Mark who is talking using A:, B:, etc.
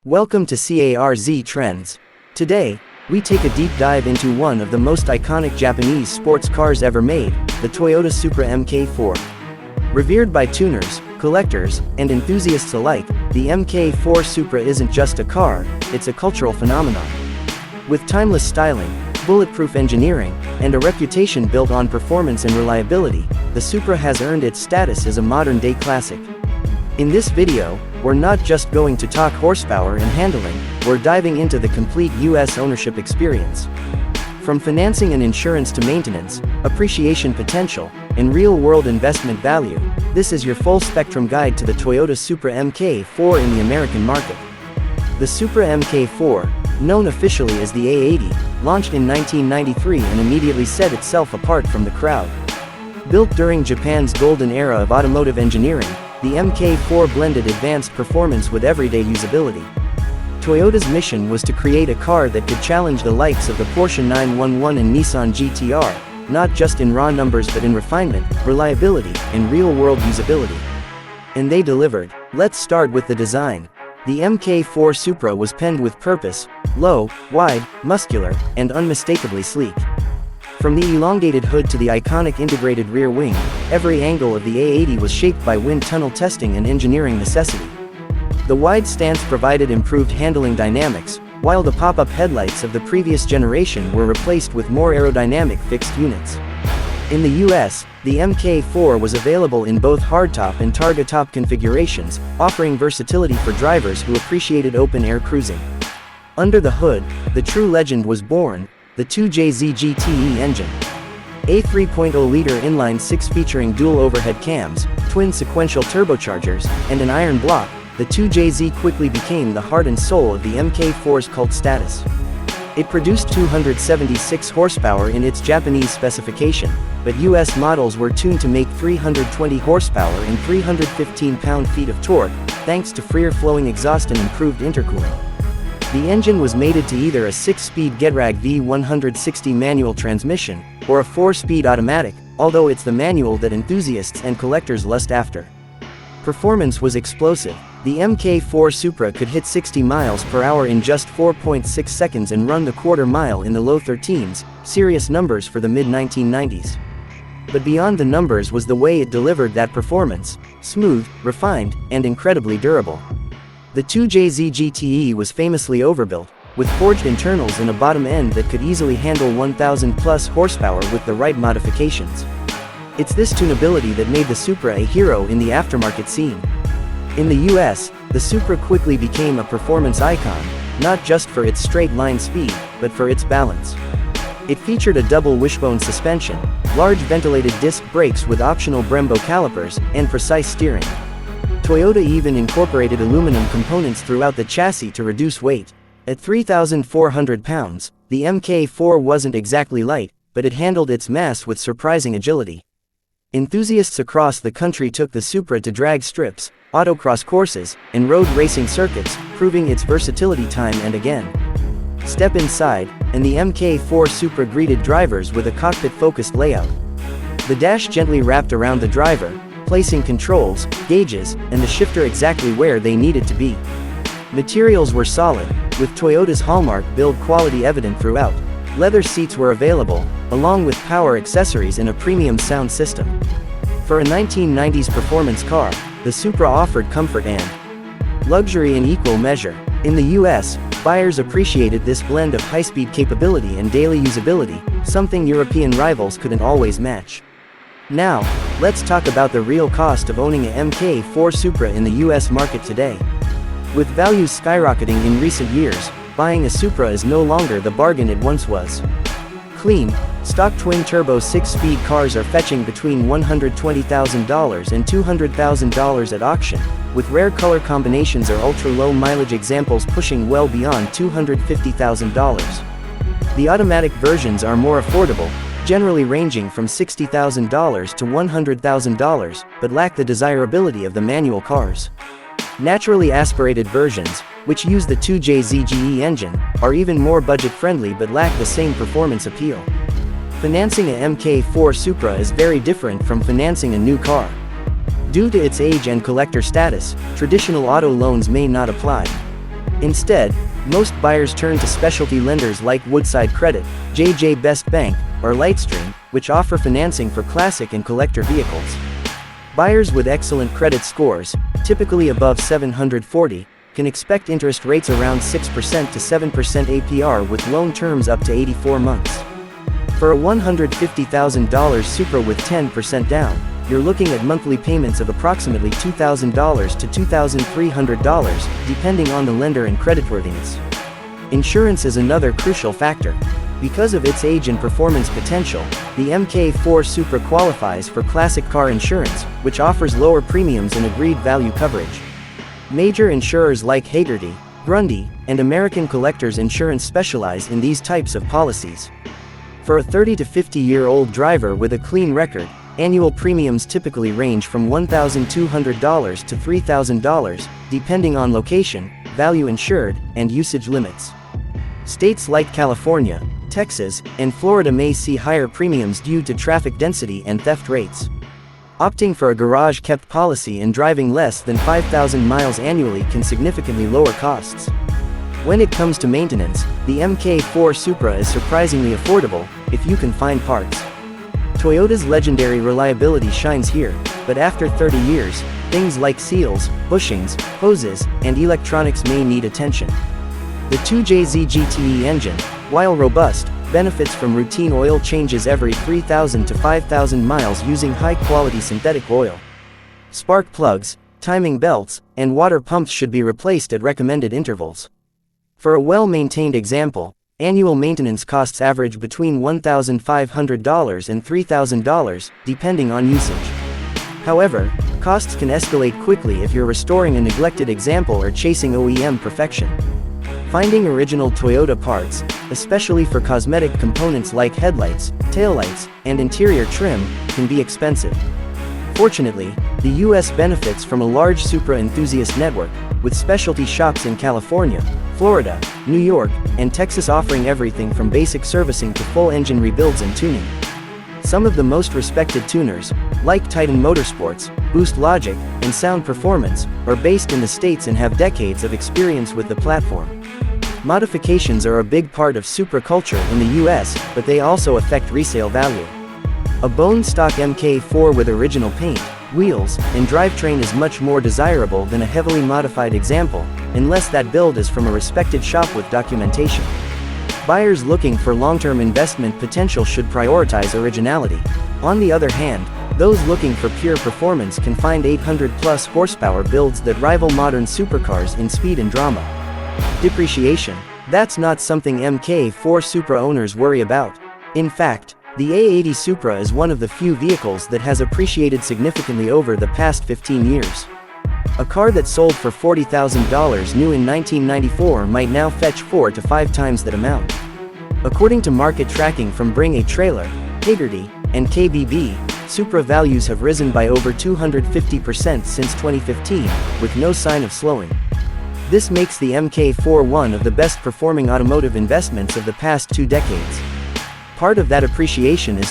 A: Welcome to CARZ Trends. Today, we take a deep dive into one of the most iconic Japanese sports cars ever made, the Toyota Supra MK4. Revered by tuners, collectors, and enthusiasts alike, the MK4 Supra isn't just a car, it's a cultural phenomenon. With timeless styling, bulletproof engineering, and a reputation built on performance and reliability, the Supra has earned its status as a modern-day classic. In this video, we're not just going to talk horsepower and handling, we're diving into the complete US ownership experience. From financing and insurance to maintenance, appreciation potential, and real-world investment value, this is your full-spectrum guide to the Toyota Supra MK4 in the American market. The Supra MK4, known officially as the A80, launched in 1993 and immediately set itself apart from the crowd. Built during Japan's golden era of automotive engineering, the MK4 blended advanced performance with everyday usability. Toyota's mission was to create a car that could challenge the likes of the Porsche 911 and Nissan GT-R, not just in raw numbers but in refinement, reliability, and real-world usability. And they delivered. Let's start with the design. The MK4 Supra was penned with purpose, low, wide, muscular, and unmistakably sleek. From the elongated hood to the iconic integrated rear wing, every angle of the A80 was shaped by wind tunnel testing and engineering necessity. The wide stance provided improved handling dynamics, while the pop-up headlights of the previous generation were replaced with more aerodynamic fixed units. In the US, the MK4 was available in both hardtop and Targa top configurations, offering versatility for drivers who appreciated open-air cruising. Under the hood, the true legend was born, the 2JZ GTE engine. A 3.0-liter inline-six featuring dual overhead cams, twin sequential turbochargers, and an iron block, the 2JZ quickly became the heart and soul of the MK4's cult status. It produced 276 horsepower in its Japanese specification, but US models were tuned to make 320 horsepower and 315 pound-feet of torque, thanks to freer-flowing exhaust and improved intercooling. The engine was mated to either a 6-speed Getrag V160 manual transmission, or a 4-speed automatic, although it's the manual that enthusiasts and collectors lust after. Performance was explosive. The MK4 Supra could hit 60 miles per hour in just 4.6 seconds and run the quarter mile in the low 13s, serious numbers for the mid-1990s. But beyond the numbers was the way it delivered that performance: smooth, refined, and incredibly durable. The 2JZ GTE was famously overbuilt, with forged internals and a bottom end that could easily handle 1,000-plus horsepower with the right modifications. It's this tunability that made the Supra a hero in the aftermarket scene. In the US, the Supra quickly became a performance icon, not just for its straight-line speed, but for its balance. It featured a double wishbone suspension, large ventilated disc brakes with optional Brembo calipers, and precise steering. Toyota even incorporated aluminum components throughout the chassis to reduce weight. At 3,400 pounds, the MK4 wasn't exactly light, but it handled its mass with surprising agility. Enthusiasts across the country took the Supra to drag strips, autocross courses, and road racing circuits, proving its versatility time and again. Step inside, and the MK4 Supra greeted drivers with a cockpit-focused layout. The dash gently wrapped around the driver, placing controls, gauges, and the shifter exactly where they needed to be. Materials were solid, with Toyota's hallmark build quality evident throughout. Leather seats were available, along with power accessories and a premium sound system. For a 1990s performance car, the Supra offered comfort and luxury in equal measure. In the US, buyers appreciated this blend of high-speed capability and daily usability, something European rivals couldn't always match. Now, let's talk about the real cost of owning a MK4 Supra in the US market today. With values skyrocketing in recent years, buying a Supra is no longer the bargain it once was. Clean, stock twin-turbo 6-speed cars are fetching between $120,000 and $200,000 at auction, with rare color combinations or ultra-low mileage examples pushing well beyond $250,000. The automatic versions are more affordable, generally ranging from $60,000 to $100,000, but lack the desirability of the manual cars. Naturally aspirated versions, which use the 2JZ GE engine, are even more budget-friendly but lack the same performance appeal. Financing a MK4 Supra is very different from financing a new car. Due to its age and collector status, traditional auto loans may not apply. Instead, most buyers turn to specialty lenders like Woodside Credit, JJ Best Bank, or Lightstream, which offer financing for classic and collector vehicles. Buyers with excellent credit scores, typically above 740, can expect interest rates around 6% to 7% APR with loan terms up to 84 months. For a $150,000 Supra with 10% down, you're looking at monthly payments of approximately $2,000 to $2,300, depending on the lender and creditworthiness. Insurance is another crucial factor. Because of its age and performance potential, the MK4 Supra qualifies for classic car insurance, which offers lower premiums and agreed value coverage. Major insurers like Hagerty, Grundy, and American Collectors Insurance specialize in these types of policies. For a 30 to 50-year-old driver with a clean record, annual premiums typically range from $1,200 to $3,000, depending on location, value insured, and usage limits. States like California, Texas, and Florida may see higher premiums due to traffic density and theft rates. Opting for a garage-kept policy and driving less than 5,000 miles annually can significantly lower costs. When it comes to maintenance, the MK4 Supra is surprisingly affordable, if you can find parts. Toyota's legendary reliability shines here, but after 30 years, things like seals, bushings, hoses, and electronics may need attention. The 2JZ GTE engine, while robust, benefits from routine oil changes every 3,000 to 5,000 miles using high-quality synthetic oil. Spark plugs, timing belts, and water pumps should be replaced at recommended intervals. For a well-maintained example, annual maintenance costs average between $1,500 and $3,000, depending on usage. However, costs can escalate quickly if you're restoring a neglected example or chasing OEM perfection. Finding original Toyota parts, especially for cosmetic components like headlights, taillights, and interior trim, can be expensive. Fortunately, the U.S. benefits from a large Supra enthusiast network, with specialty shops in California, Florida, New York, and Texas offering everything from basic servicing to full engine rebuilds and tuning. Some of the most respected tuners, like Titan Motorsports, Boost Logic, and Sound Performance, are based in the States and have decades of experience with the platform. Modifications are a big part of Supra culture in the US, but they also affect resale value. A bone-stock MK4 with original paint, wheels, and drivetrain is much more desirable than a heavily modified example, unless that build is from a respected shop with documentation. Buyers looking for long-term investment potential should prioritize originality. On the other hand, those looking for pure performance can find 800-plus horsepower builds that rival modern supercars in speed and drama. Depreciation. That's not something MK4 Supra owners worry about. In fact, the A80 Supra is one of the few vehicles that has appreciated significantly over the past 15 years. A car that sold for $40,000 new in 1994 might now fetch 4 to 5 times that amount. According to market tracking from Bring a Trailer, Hagerty, and KBB, Supra values have risen by over 250% since 2015, with no sign of slowing. This makes the MK4 one of the best performing automotive investments of the past 2 decades. Part of that appreciation is